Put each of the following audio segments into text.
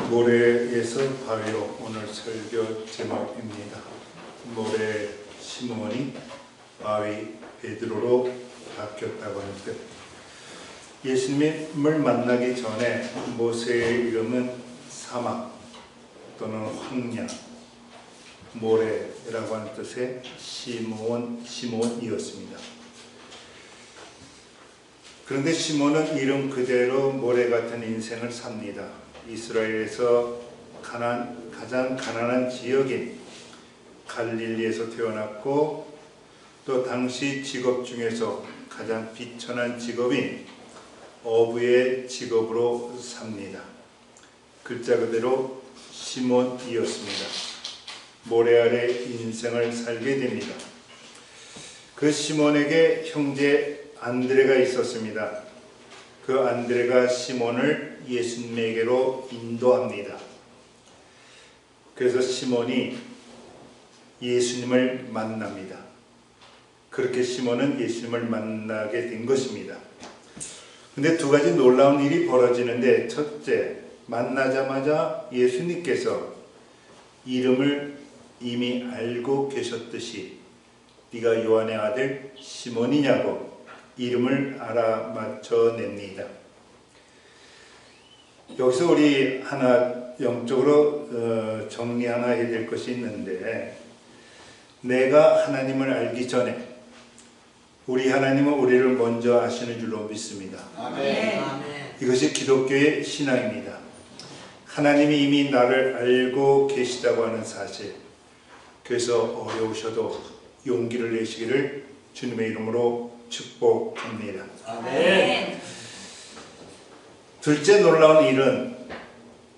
모래에서 바위로 오늘 설교 제목입니다. 모래 시몬이 바위 베드로로 바뀌었다고 하는 것. 예수님을 만나기 전에 모세의 이름은 사막 또는 황야, 모래라고 하는 뜻의 시몬이었습니다. 그런데 시몬은 이름 그대로 모래 같은 인생을 삽니다. 이스라엘에서 가장 가난한 지역인 갈릴리에서 태어났고, 또 당시 직업 중에서 가장 비천한 직업인 어부의 직업으로 삽니다. 글자 그대로 시몬이었습니다. 모래 아래 인생을 살게 됩니다. 그 시몬에게 형제 안드레가 있었습니다. 그 안드레가 시몬을 예수님에게로 인도합니다. 그래서 시몬이 예수님을 만납니다. 그렇게 시몬은 예수님을 만나게 된 것입니다. 근데 두 가지 놀라운 일이 벌어지는데, 첫째, 만나자마자 예수님께서 이름을 이미 알고 계셨듯이 네가 요한의 아들 시몬이냐고 이름을 알아맞혀 냅니다. 여기서 우리 하나 영적으로 정리 하나 해야 될 것이 있는데, 내가 하나님을 알기 전에 우리 하나님은 우리를 먼저 아시는 줄로 믿습니다. 아멘. 이것이 기독교의 신앙입니다. 하나님이 이미 나를 알고 계시다고 하는 사실, 그래서 어려우셔도 용기를 내시기를 주님의 이름으로 축복합니다. 아멘. 둘째 놀라운 일은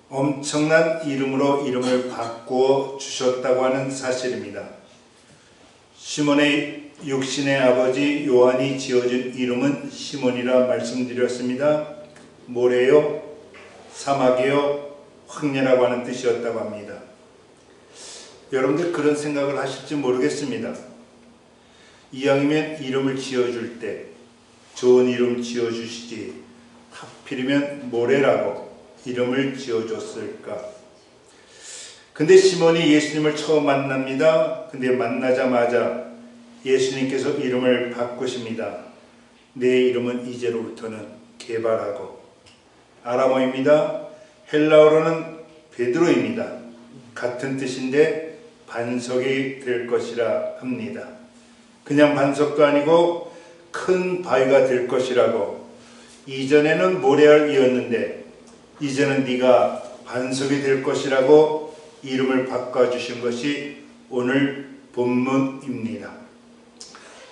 엄청난 이름으로 이름을 바꾸어 주셨다고 하는 사실입니다. 시몬의 육신의 아버지 요한이 지어준 이름은 시몬이라 말씀드렸습니다. 모래요, 사막이요, 황야라고 하는 뜻이었다고 합니다. 여러분들 그런 생각을 하실지 모르겠습니다. 이왕이면 이름을 지어줄 때 좋은 이름 지어주시지 하필이면 모래라고 이름을 지어줬을까? 근데 시몬이 예수님을 처음 만납니다. 근데 만나자마자 예수님께서 이름을 바꾸십니다. 내 이름은 이제로부터는 게바라고, 아람어입니다. 헬라어로는 베드로입니다. 같은 뜻인데 반석이 될 것이라 합니다. 그냥 반석도 아니고 큰 바위가 될 것이라고. 이전에는 모래알이었는데 이제는 네가 반석이 될 것이라고 이름을 바꿔주신 것이 오늘 본문입니다.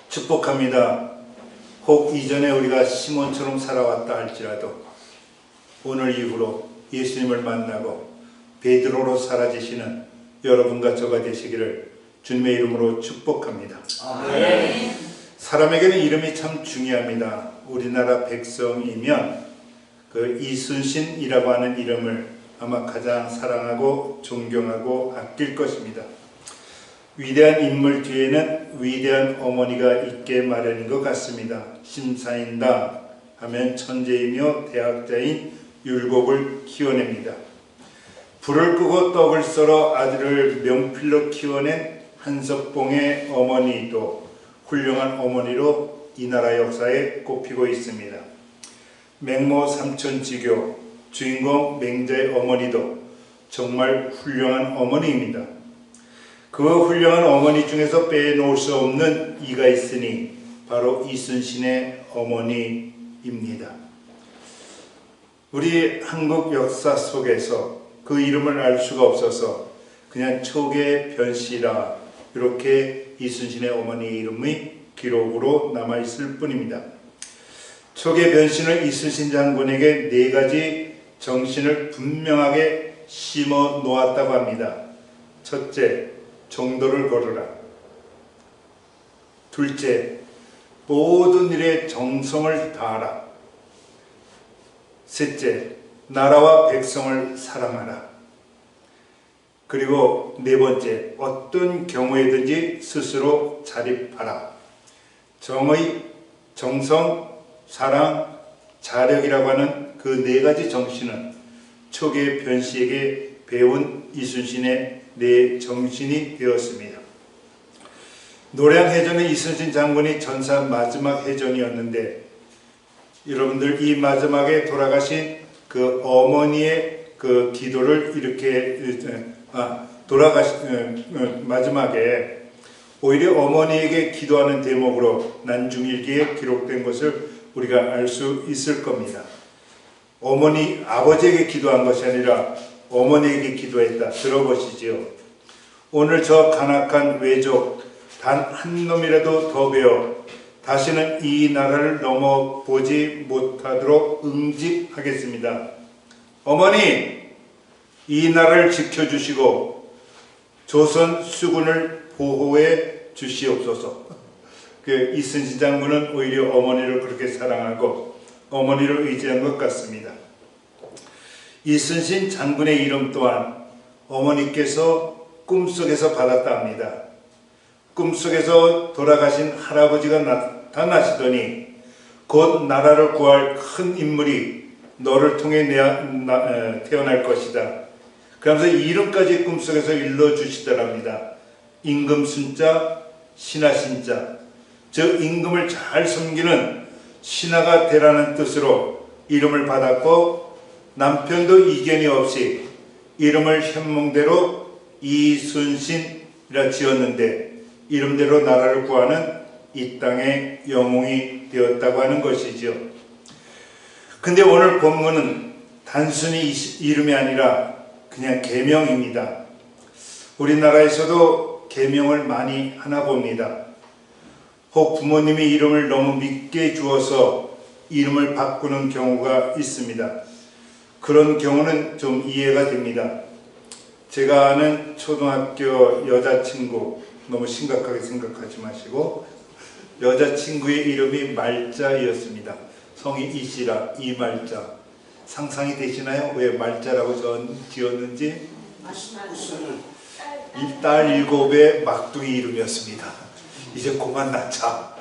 축복합니다. 혹 이전에 우리가 시몬처럼 살아왔다 할지라도 오늘 이후로 예수님을 만나고 베드로로 사라지시는 여러분과 저가 되시기를 주님의 이름으로 축복합니다. 아멘. 사람에게는 이름이 참 중요합니다. 우리나라 백성이면 그 이순신이라고 하는 이름을 아마 가장 사랑하고 존경하고 아낄 것입니다. 위대한 인물 뒤에는 위대한 어머니가 있게 마련인 것 같습니다. 심사인다 하면 천재이며 대학자인 율곡을 키워냅니다. 불을 끄고 떡을 썰어 아들을 명필로 키워낸 한석봉의 어머니도 훌륭한 어머니로 이 나라 역사에 꼽히고 있습니다. 맹모 삼천지교 주인공 맹자의 어머니도 정말 훌륭한 어머니입니다. 그 훌륭한 어머니 중에서 빼놓을 수 없는 이가 있으니 바로 이순신의 어머니입니다. 우리 한국 역사 속에서 그 이름을 알 수가 없어서 그냥 초계 변씨라 이렇게 이순신의 어머니의 이름이 기록으로 남아있을 뿐입니다. 초계 변씨는 이순신 장군에게 네 가지 정신을 분명하게 심어 놓았다고 합니다. 첫째, 정도를 걸으라. 둘째, 모든 일에 정성을 다하라. 셋째, 나라와 백성을 사랑하라. 그리고 네 번째, 어떤 경우에든지 스스로 자립하라. 정의, 정성, 사랑, 자력이라고 하는 그 네 가지 정신은 초계 변씨에게 배운 이순신의 내 정신이 되었습니다. 노량해전의 이순신 장군이 전사 마지막 해전이었는데 여러분들 이 마지막에 돌아가신 그 어머니의 그 기도를 이렇게 마지막에 오히려 어머니에게 기도하는 대목으로 난중일기에 기록된 것을 우리가 알 수 있을 겁니다. 아버지에게 기도한 것이 아니라 어머니에게 기도했다. 들어보시지요. 오늘 저 간악한 외족 단 한 놈이라도 더 베어 다시는 이 나라를 넘어보지 못하도록 응집하겠습니다. 어머니, 이 나라를 지켜주시고 조선 수군을 보호해 주시옵소서. 그 이순신 장군은 오히려 어머니를 그렇게 사랑하고 어머니를 의지한 것 같습니다. 이순신 장군의 이름 또한 어머니께서 꿈속에서 받았다 합니다. 꿈속에서 돌아가신 할아버지가 나타나시더니 곧 나라를 구할 큰 인물이 너를 통해 태어날 것이다. 그러면서 이름까지 꿈속에서 일러주시더랍니다. 임금순자, 신하신자. 즉 임금을 잘 섬기는 신하가 되라는 뜻으로 이름을 받았고 남편도 이견이 없이 이름을 현몽대로 이순신이라 지었는데 이름대로 나라를 구하는 이 땅의 영웅이 되었다고 하는 것이죠. 근데 오늘 본문은 단순히 이름이 아니라 그냥 계명입니다. 우리나라에서도 계명을 많이 하나 봅니다. 혹 부모님이 이름을 너무 믿게 주어서 이름을 바꾸는 경우가 있습니다. 그런 경우는 좀 이해가 됩니다. 제가 아는 초등학교 여자친구, 너무 심각하게 생각하지 마시고, 여자친구의 이름이 말자였습니다. 성이 이시라, 이말자. 상상이 되시나요? 왜 말자라고 지었는지? 이 딸 7의 막둥이 이름이었습니다. 이제 그만 낳자.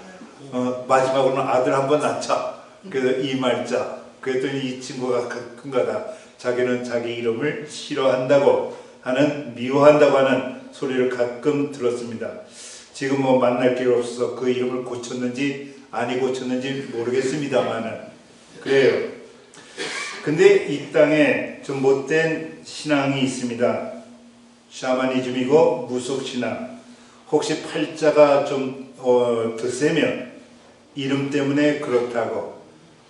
마지막으로는 아들 한번 낳자. 그래서 이말자. 그랬더니 이 친구가 가끔가다 자기는 자기 이름을 싫어한다고 하는, 미워한다고 하는 소리를 가끔 들었습니다. 지금 뭐 만날 길 없어서 그 이름을 고쳤는지 아니 고쳤는지 모르겠습니다만은 그래요. 근데 이 땅에 좀 못된 신앙이 있습니다. 샤머니즘이고 무속신앙. 혹시 팔자가 좀 더 세면 이름 때문에 그렇다고,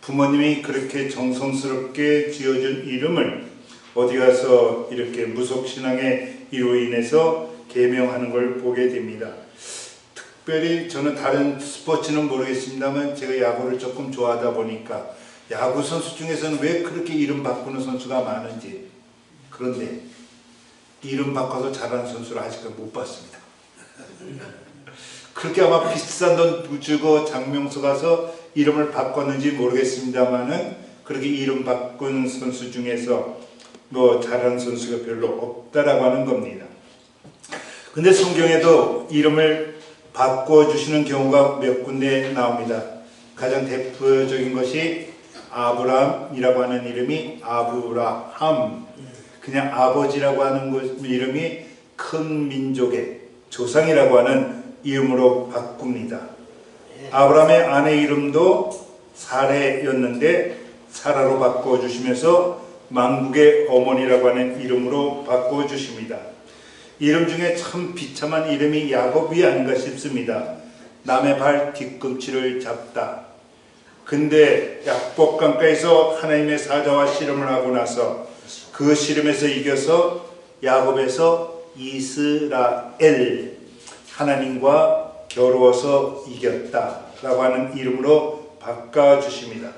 부모님이 그렇게 정성스럽게 지어준 이름을 어디 가서 이렇게 무속신앙의 이로 인해서 계명하는 걸 보게 됩니다. 특별히 저는 다른 스포츠는 모르겠습니다만 제가 야구를 조금 좋아하다 보니까 야구 선수 중에서는 왜 그렇게 이름 바꾸는 선수가 많은지, 그런데 이름 바꿔서 잘하는 선수를 아직까지 못 봤습니다. 그렇게 아마 비싼 돈 주고 장명소 가서 이름을 바꿨는지 모르겠습니다만은 그렇게 이름 바꾼 선수 중에서 뭐 잘하는 선수가 별로 없다라고 하는 겁니다. 근데 성경에도 이름을 바꿔주시는 경우가 몇 군데 나옵니다. 가장 대표적인 것이 아브라함이라고 하는 이름이 아브라함, 그냥 아버지라고 하는 이름이 큰 민족의 조상이라고 하는 이름으로 바꿉니다. 아브라함의 아내 이름도 사레였는데 사라로 바꿔주시면서 만국의 어머니라고 하는 이름으로 바꿔주십니다. 이름 중에 참 비참한 이름이 야곱이 아닌가 싶습니다. 남의 발 뒤꿈치를 잡다. 근데 약복강가에서 하나님의 사자와 씨름을 하고 나서 그 씨름에서 이겨서 야곱에서 이스라엘, 하나님과 겨루어서 이겼다라고 하는 이름으로 바꿔주십니다.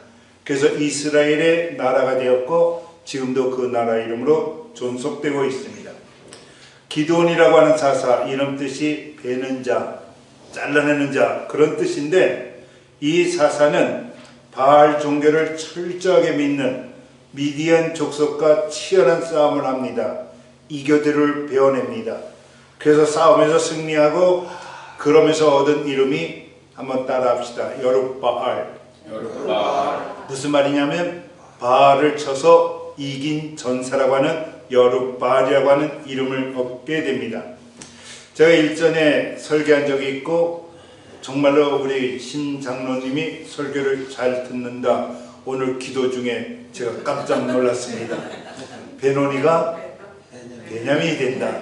그래서 이스라엘의 나라가 되었고 지금도 그 나라 이름으로 존속되고 있습니다. 기드온이라고 하는 사사, 이름 뜻이 베는 자, 잘라내는 자, 그런 뜻인데 이 사사는 바알 종교를 철저하게 믿는 미디안 족속과 치열한 싸움을 합니다. 이교들을 베어냅니다. 그래서 싸움에서 승리하고 그러면서 얻은 이름이, 한번 따라 합시다. 여룹바알. 무슨 말이냐면 바알을 쳐서 이긴 전사라고 하는 여룻바알이라고 하는 이름을 얻게 됩니다. 제가 일전에 설교한 적이 있고 정말로 우리 신 장로님이 설교를 잘 듣는다. 오늘 기도 중에 제가 깜짝 놀랐습니다. 베노니가 베냐민이 된다.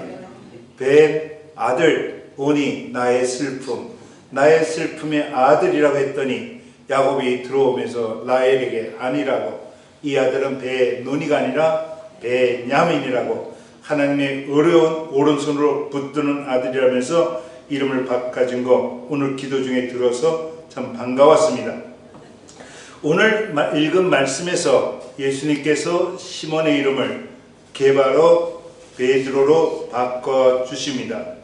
벤 아들 오니 나의 슬픔, 나의 슬픔의 아들이라고 했더니 야곱이 들어오면서 라헬에게 아니라고, 이 아들은 베노니가 아니라 베냐민이라고, 하나님의 어려운 오른손으로 붙드는 아들이라면서 이름을 바꿔준 거 오늘 기도 중에 들어서 참 반가웠습니다. 오늘 읽은 말씀에서 예수님께서 시몬의 이름을 게바로 베드로로 바꿔주십니다.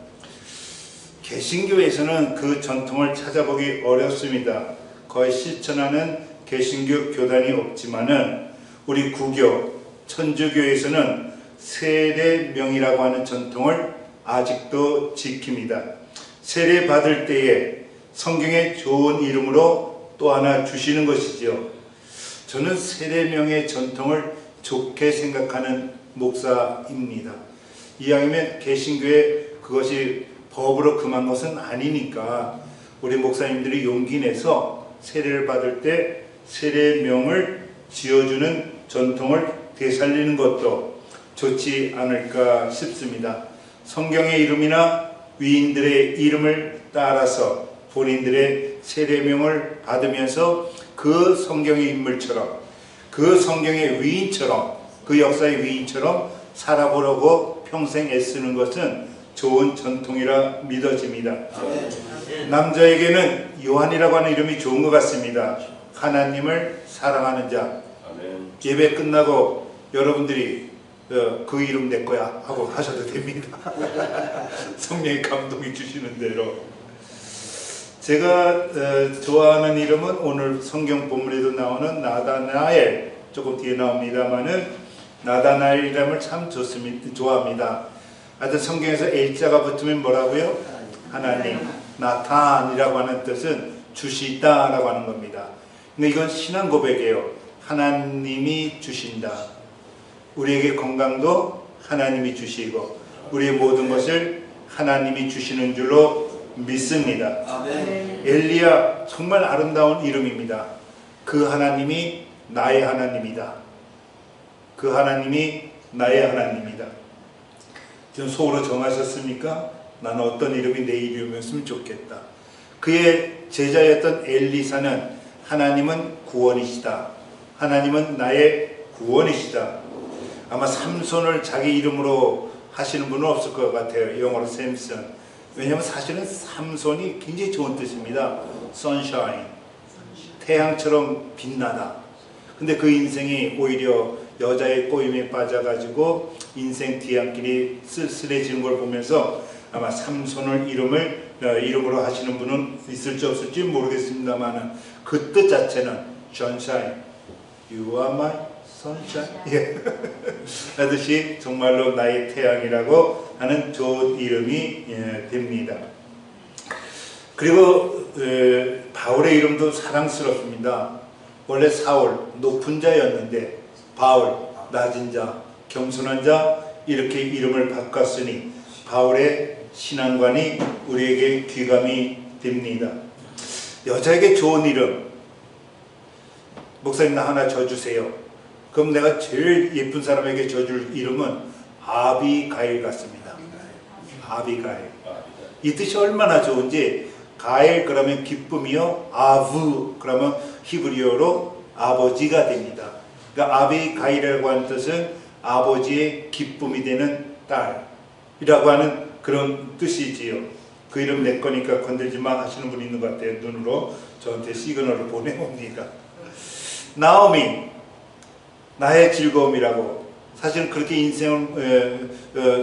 개신교에서는 그 전통을 찾아보기 어렵습니다. 거의 실천하는 개신교 교단이 없지만은 우리 구교, 천주교에서는 세례명이라고 하는 전통을 아직도 지킵니다. 세례 받을 때에 성경의 좋은 이름으로 또 하나 주시는 것이지요. 저는 세례명의 전통을 좋게 생각하는 목사입니다. 이왕이면 개신교에 그것이 법으로 금한 것은 아니니까 우리 목사님들이 용기 내서 세례를 받을 때 세례명을 지어주는 전통을 되살리는 것도 좋지 않을까 싶습니다. 성경의 이름이나 위인들의 이름을 따라서 본인들의 세례명을 받으면서 그 성경의 인물처럼, 그 성경의 위인처럼, 그 역사의 위인처럼 살아보려고 평생 애쓰는 것은 좋은 전통이라 믿어집니다. 남자에게는 요한이라고 하는 이름이 좋은 것 같습니다. 하나님을 사랑하는 자. 예배 끝나고 여러분들이 그 이름 내 거야 하고 하셔도 됩니다. 성령의 감동이 주시는 대로. 제가 좋아하는 이름은 오늘 성경 본문에도 나오는 나다나엘, 조금 뒤에 나옵니다만은 나다나엘 이름을 참 좋아합니다. 하여튼 성경에서 L자가 붙으면 뭐라고요? 하나님. 나탄이라고 하는 뜻은 주시다라고 하는 겁니다. 근데 이건 신앙 고백이에요. 하나님이 주신다. 우리에게 건강도 하나님이 주시고 우리의 모든 것을 하나님이 주시는 줄로 믿습니다. 아멘. 엘리야, 정말 아름다운 이름입니다. 그 하나님이 나의 하나님이다. 그 하나님이 나의 하나님이다. 지금 속으로 정하셨습니까? 나는 어떤 이름이 내 이름이었으면 좋겠다. 그의 제자였던 엘리사는 하나님은 구원이시다. 하나님은 나의 구원이시다. 아마 삼손을 자기 이름으로 하시는 분은 없을 것 같아요. 영어로 샘슨. 왜냐하면 사실은 삼손이 굉장히 좋은 뜻입니다. sunshine, 태양처럼 빛나다. 근데 그 인생이 오히려 여자의 꼬임에 빠져가지고 인생 뒤안길이 쓸쓸해지는 걸 보면서 아마 삼손을 이름으로 하시는 분은 있을지 없을지 모르겠습니다만 그 뜻 자체는 sunshine, you are my sunshine. 예. 하듯이 정말로 나의 태양이라고 하는 좋은 이름이 됩니다. 그리고 바울의 이름도 사랑스럽습니다. 원래 사울, 높은 자였는데 바울, 낮은 자, 겸손한 자, 이렇게 이름을 바꿨으니 바울의 신앙관이 우리에게 귀감이 됩니다. 여자에게 좋은 이름, 목사님 나 하나 줘주세요. 그럼 내가 제일 예쁜 사람에게 줘줄 이름은 아비가일 같습니다. 아비가일. 이 뜻이 얼마나 좋은지, 가일 그러면 기쁨이요, 아부 그러면 히브리어로 아버지가 됩니다. 그러니까 아비가일이라고 하는 뜻은 아버지의 기쁨이 되는 딸이라고 하는 그런 뜻이지요. 그 이름 내 거니까 건들지 마 하시는 분이 있는 것 같아요. 눈으로 저한테 시그널을 보내옵니다. 나오미, 나의 즐거움이라고. 사실은 그렇게 인생을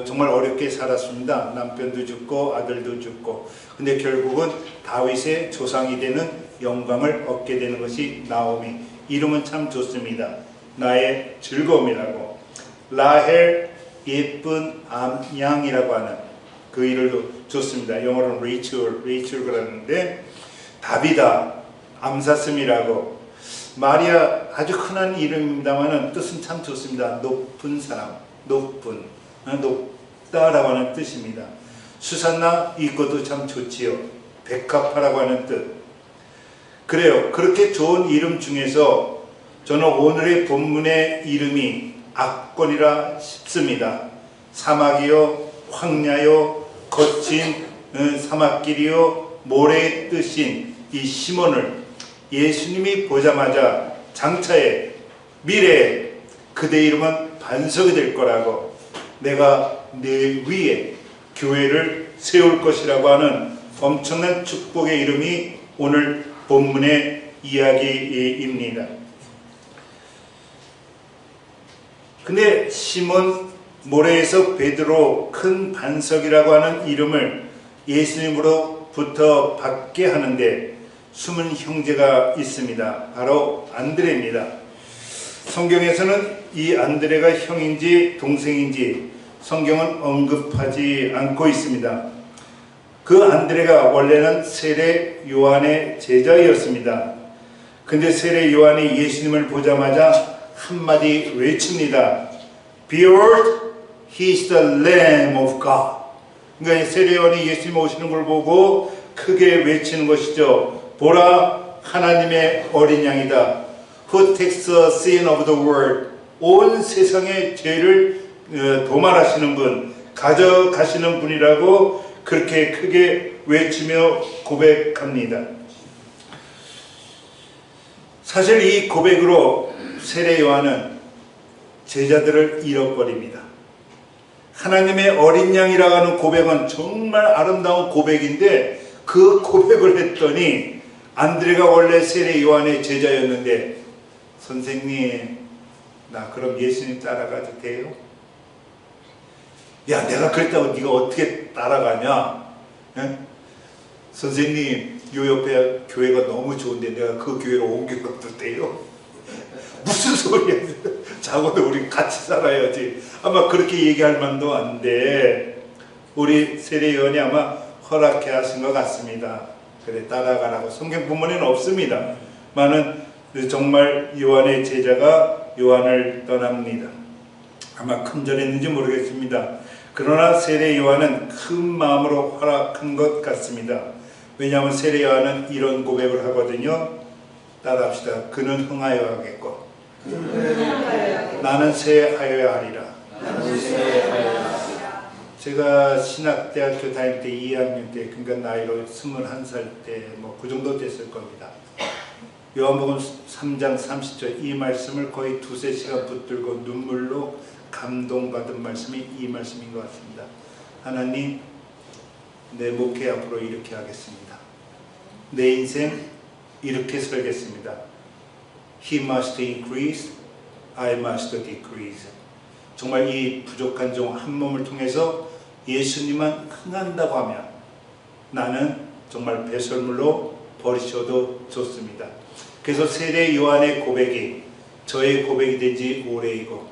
정말 어렵게 살았습니다. 남편도 죽고 아들도 죽고. 근데 결국은 다윗의 조상이 되는 영광을 얻게 되는 것이 나오미. 이름은 참 좋습니다. 나의 즐거움이라고. 라헬, 예쁜 양이라고 하는 그 이름도 좋습니다. 영어로는 레이첼 그러는데, 다비다, 암사슴이라고. 마리아 아주 흔한 이름입니다만 뜻은 참 좋습니다. 높은 사람, 높다라고 하는 뜻입니다. 수산나 이것도 참 좋지요. 백합화라고 하는 뜻. 그래요. 그렇게 좋은 이름 중에서 저는 오늘의 본문의 이름이 악권이라 싶습니다. 사막이요, 황야요, 거친 사막길이요, 모래의 뜻인 이 시몬을 예수님이 보자마자 장차에 미래에 그대 이름은 반석이 될 거라고, 내가 내 위에 교회를 세울 것이라고 하는 엄청난 축복의 이름이 오늘 본문의 이야기입니다. 근데 시몬, 모래에서 베드로, 큰 반석이라고 하는 이름을 예수님으로부터 받게 하는데 숨은 형제가 있습니다. 바로 안드레입니다. 성경에서는 이 안드레가 형인지 동생인지 성경은 언급하지 않고 있습니다. 그 안드레가 원래는 세례 요한의 제자였습니다. 근데 세례 요한이 예수님을 보자마자 한마디 외칩니다. Behold, he is the Lamb of God. 그러니까 세례 요한이 예수님 오시는 걸 보고 크게 외치는 것이죠. 보라, 하나님의 어린 양이다. Who takes the sin of the world. 온 세상의 죄를 도말하시는 분, 가져가시는 분이라고 그렇게 크게 외치며 고백합니다. 사실 이 고백으로 세례 요한은 제자들을 잃어버립니다. 하나님의 어린 양이라고 하는 고백은 정말 아름다운 고백인데 그 고백을 했더니 안드레가 원래 세례 요한의 제자였는데 선생님, 나 그럼 예수님 따라가도 돼요? 야, 내가 그랬다고 네가 어떻게 따라가냐? 에? 선생님, 요 옆에 교회가 너무 좋은데 내가 그 교회로 옮겨가도 돼요? 무슨 소리야? 자고도 우리 같이 살아야지. 아마 그렇게 얘기할 만도 한데 우리 세례 요한이 아마 허락해 하신 것 같습니다. 그래, 따라가라고. 성경 본문에는 없습니다. 많은 정말 요한의 제자가 요한을 떠납니다. 아마 큰절했는지 모르겠습니다. 그러나 세례 요한은 큰 마음으로 허락한 것 같습니다. 왜냐하면 세례 요한은 이런 고백을 하거든요. 따라합시다. 그는 흥하여 하겠고 나는 쇠하여야 하리라. 제가 신학대학교 다닐 때 2학년 때, 그러니까 나이로 21살 때 뭐 그 정도 됐을 겁니다. 요한복음 3장 30절 이 말씀을 거의 2-3시간 붙들고 눈물로 감동받은 말씀이 이 말씀인 것 같습니다. 하나님, 내 목회 앞으로 이렇게 하겠습니다. 내 인생 이렇게 살겠습니다. He must increase, I must decrease. 정말 이 부족한 종 한 몸을 통해서 예수님만 흥한다고 하면 나는 정말 배설물로 버리셔도 좋습니다. 그래서 세례 요한의 고백이 저의 고백이 된 지 오래이고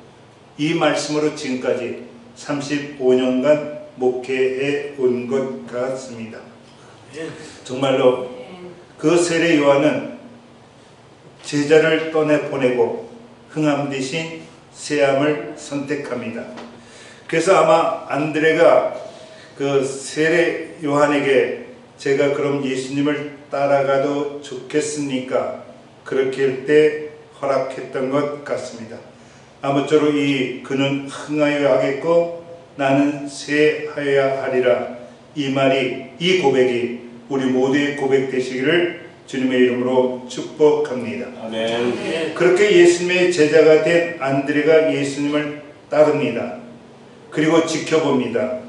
이 말씀으로 지금까지 35년간 목회해 온 것 같습니다. 정말로 그 세례 요한은 제자를 떠내보내고 흥함 대신 쇠함을 선택합니다. 그래서 아마 안드레가 그 세례 요한에게 제가 그럼 예수님을 따라가도 좋겠습니까? 그렇게 할 때 허락했던 것 같습니다. 아무쪼록 그는 흥하여야 하겠고 나는 쇠하여야 하리라. 이 말이, 이 고백이 우리 모두의 고백 되시기를 주님의 이름으로 축복합니다. 아멘. 그렇게 예수님의 제자가 된 안드레가 예수님을 따릅니다. 그리고 지켜봅니다.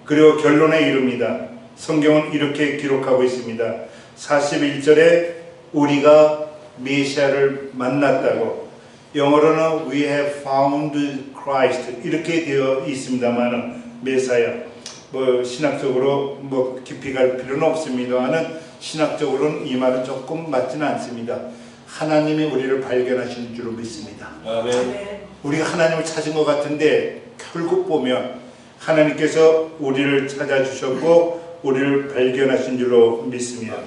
그리고 결론에 이릅니다. 성경은 이렇게 기록하고 있습니다. 41절에 우리가 메시아를 만났다고, 영어로는 We have found Christ 이렇게 되어 있습니다만 메사야, 뭐 신학적으로 뭐 깊이 갈 필요는 없습니다만은 신학적으로는 이 말은 조금 맞지는 않습니다. 하나님이 우리를 발견하시는 줄로 믿습니다. 아멘. 우리가 하나님을 찾은 것 같은데 결국 보면 하나님께서 우리를 찾아주셨고 우리를 발견하신 줄로 믿습니다.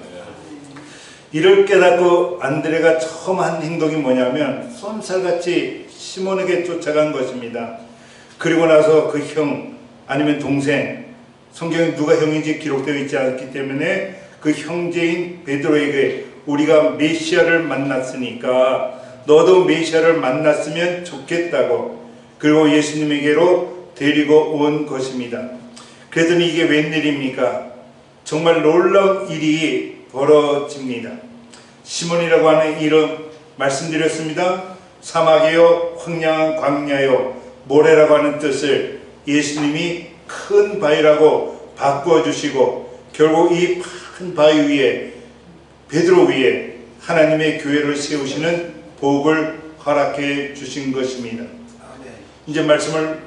이를 깨닫고 안드레가 처음 한 행동이 뭐냐면 쏜살같이 시몬에게 쫓아간 것입니다. 그리고 나서 그 형 아니면 동생, 성경에 누가 형인지 기록되어 있지 않기 때문에 그 형제인 베드로에게 우리가 메시아를 만났으니까 너도 메시아를 만났으면 좋겠다고, 그리고 예수님에게로 데리고 온 것입니다. 그랬더니 이게 웬일입니까? 정말 놀라운 일이 벌어집니다. 시몬이라고 하는 이름 말씀드렸습니다. 사막이요 황량한 광야요 모래라고 하는 뜻을 예수님이 큰 바위라고 바꾸어 주시고, 결국 이 큰 바위 위에, 베드로 위에 하나님의 교회를 세우시는 복을 허락해 주신 것입니다. 이제 말씀을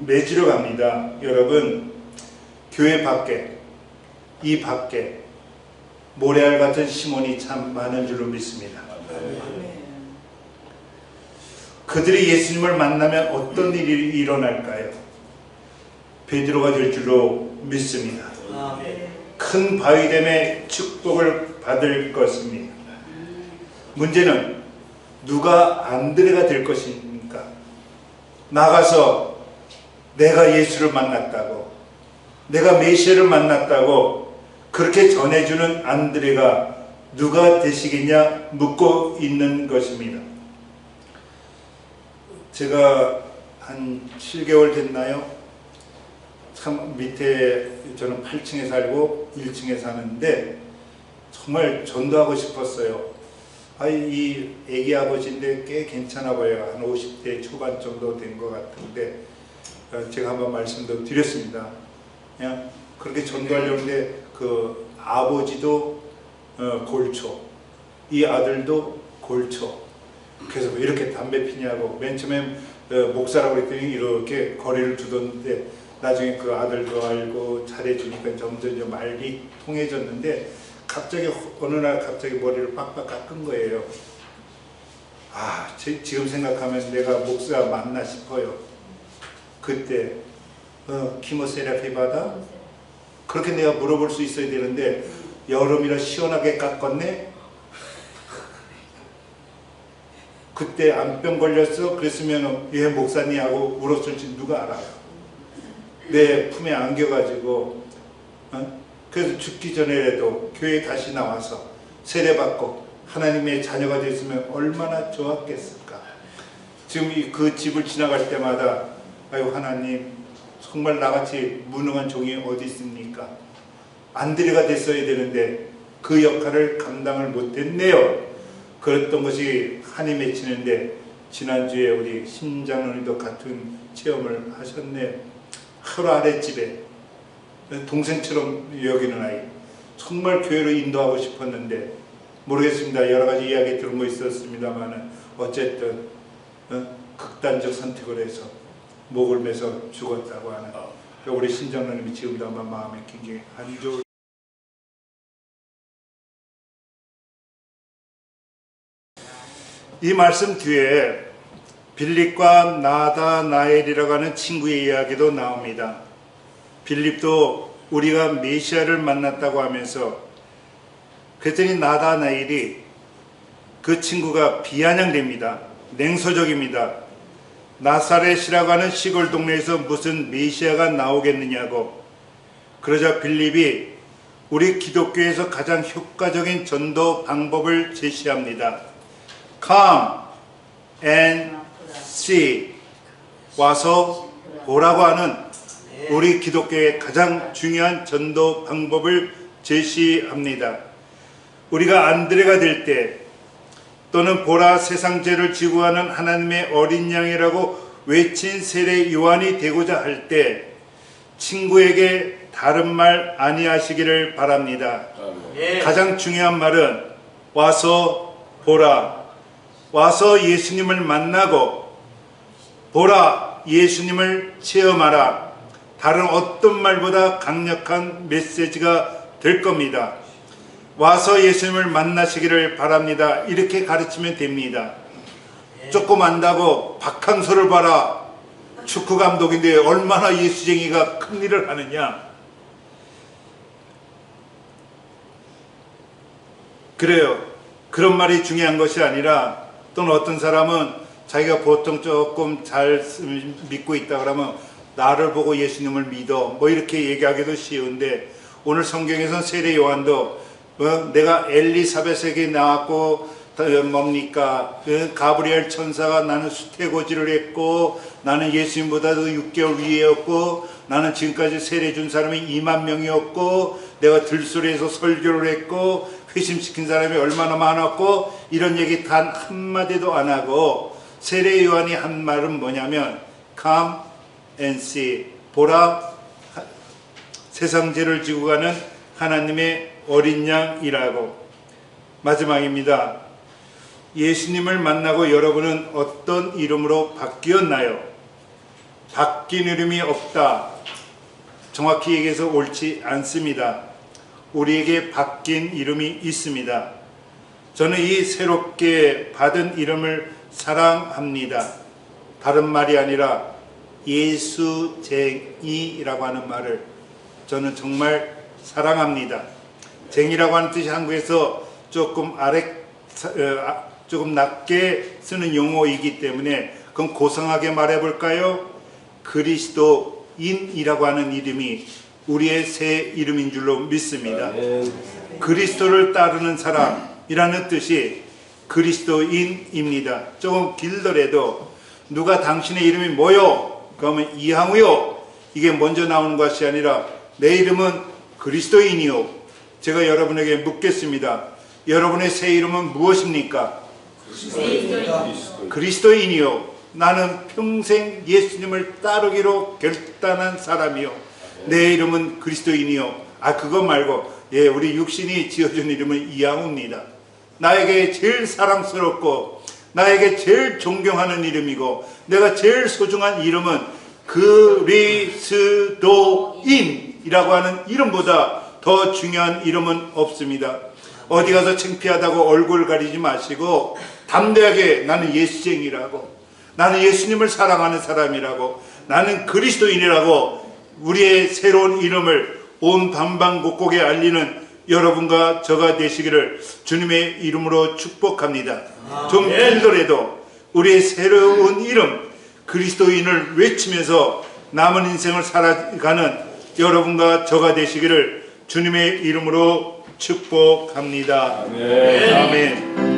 맺으러 갑니다. 여러분, 교회 밖에, 이 밖에 모래알 같은 시몬이 참 많은 줄로 믿습니다. 그들이 예수님을 만나면 어떤 일이 일어날까요? 베드로가 될 줄로 믿습니다. 큰 바위됨의 축복을 받을 것입니다. 문제는 누가 안드레가 될 것입니까? 나가서 내가 예수를 만났다고, 내가 메시아를 만났다고 그렇게 전해주는 안드레가 누가 되시겠냐 묻고 있는 것입니다. 제가 한 7개월 됐나요? 참 밑에 저는 8층에 살고 1층에 사는데 정말 전도하고 싶었어요. 이 애기 아버지인데 꽤 괜찮아 보여요. 한 50대 초반 정도 된 것 같은데 제가 한번 말씀도 드렸습니다. 그냥 그렇게 전도하려는데 그 아버지도 골초, 이 아들도 골초. 그래서 왜 이렇게 담배 피냐고 맨 처음에 목사라고 그랬더니 이렇게 거리를 두던데 나중에 그 아들도 알고 잘해주니까 점점 말이 통해졌는데 갑자기 어느 날 갑자기 머리를 빡빡 깎은 거예요. 지금 생각하면 내가 목사 맞나 싶어요. 그때 키모세라피 받아? 그렇게 내가 물어볼 수 있어야 되는데 여름이라 시원하게 깎았네? 그때 암병 걸렸어? 그랬으면 얘 목사님 하고 울었을지 누가 알아요. 내 품에 안겨가지고 그래서 죽기 전에라도 교회에 다시 나와서 세례받고 하나님의 자녀가 됐으면 얼마나 좋았겠을까. 지금 그 집을 지나갈 때마다 아유 하나님 정말 나같이 무능한 종이 어디 있습니까? 안드레가 됐어야 되는데 그 역할을 감당을 못했네요. 그랬던 것이 한이 맺히는데 지난주에 우리 심장로님도 같은 체험을 하셨네요. 하루 아랫집에 동생처럼 여기는 아이, 정말 교회로 인도하고 싶었는데 모르겠습니다. 여러 가지 이야기 들은 거 있었습니다만 어쨌든 극단적 선택을 해서 목을 매서 죽었다고 하는 우리 신장로님이 지금도 아마 마음에 굉장히 안 좋을. 이 말씀 뒤에 빌립과 나다나엘이라고 하는 친구의 이야기도 나옵니다. 빌립도 우리가 메시아를 만났다고 하면서 그랬더니 나다나엘이 그 친구가 비아냥됩니다. 냉소적입니다. 나사렛이라고 하는 시골 동네에서 무슨 메시아가 나오겠느냐고. 그러자 빌립이 우리 기독교에서 가장 효과적인 전도 방법을 제시합니다. Come and see, 와서 보라고 하는 우리 기독교의 가장 중요한 전도 방법을 제시합니다. 우리가 안드레가 될 때, 또는 보라 세상 죄를 지고 가는 하나님의 어린 양이라고 외친 세례 요한이 되고자 할 때 친구에게 다른 말 아니하시기를 바랍니다. 가장 중요한 말은 와서 보라, 와서 예수님을 만나고 보라, 예수님을 체험하라. 다른 어떤 말보다 강력한 메시지가 될 겁니다. 와서 예수님을 만나시기를 바랍니다. 이렇게 가르치면 됩니다. 조금 안다고 박항서를 봐라. 축구 감독인데 얼마나 예수쟁이가 큰 일을 하느냐. 그래요. 그런 말이 중요한 것이 아니라, 또는 어떤 사람은 자기가 보통 조금 잘 믿고 있다 그러면 나를 보고 예수님을 믿어 뭐 이렇게 얘기하기도 쉬운데, 오늘 성경에서는 세례 요한도 내가 엘리사벳에게 낳았고 뭡니까? 가브리엘 천사가 나는 수태고지를 했고, 나는 예수님보다도 6개월 위에였고, 나는 지금까지 세례 준 사람이 2만 명이었고, 내가 들소리에서 설교를 했고, 회심시킨 사람이 얼마나 많았고, 이런 얘기 단 한마디도 안 하고, 세례 요한이 한 말은 뭐냐면 Come and see, 보라, 세상 죄를 지고 가는 하나님의 어린 양이라고. 마지막입니다. 예수님을 만나고 여러분은 어떤 이름으로 바뀌었나요? 바뀐 이름이 없다. 정확히 얘기해서 옳지 않습니다. 우리에게 바뀐 이름이 있습니다. 저는 이 새롭게 받은 이름을 사랑합니다. 다른 말이 아니라 예수쟁이라고 하는 말을 저는 정말 사랑합니다. 쟁이라고 하는 뜻이 한국에서 조금 낮게 쓰는 용어이기 때문에 그럼 고상하게 말해볼까요? 그리스도인이라고 하는 이름이 우리의 새 이름인 줄로 믿습니다. 그리스도를 따르는 사람이라는 뜻이 그리스도인입니다. 조금 길더라도 누가 당신의 이름이 뭐요? 그러면 이항우요. 이게 먼저 나오는 것이 아니라 내 이름은 그리스도인이요. 제가 여러분에게 묻겠습니다. 여러분의 새 이름은 무엇입니까? 그리스도인이요. 나는 평생 예수님을 따르기로 결단한 사람이요. 내 이름은 그리스도인이요. 그거 말고 우리 육신이 지어준 이름은 이항우입니다. 나에게 제일 사랑스럽고 나에게 제일 존경하는 이름이고 내가 제일 소중한 이름은 그리스도인이라고 하는 이름보다 더 중요한 이름은 없습니다. 어디 가서 창피하다고 얼굴 가리지 마시고 담대하게 나는 예수쟁이라고, 나는 예수님을 사랑하는 사람이라고, 나는 그리스도인이라고 우리의 새로운 이름을 온 방방곡곡에 알리는 여러분과 저가 되시기를 주님의 이름으로 축복합니다. 좀 길더라도 우리의 새로운 이름 그리스도인을 외치면서 남은 인생을 살아가는 여러분과 저가 되시기를 주님의 이름으로 축복합니다. 아멘.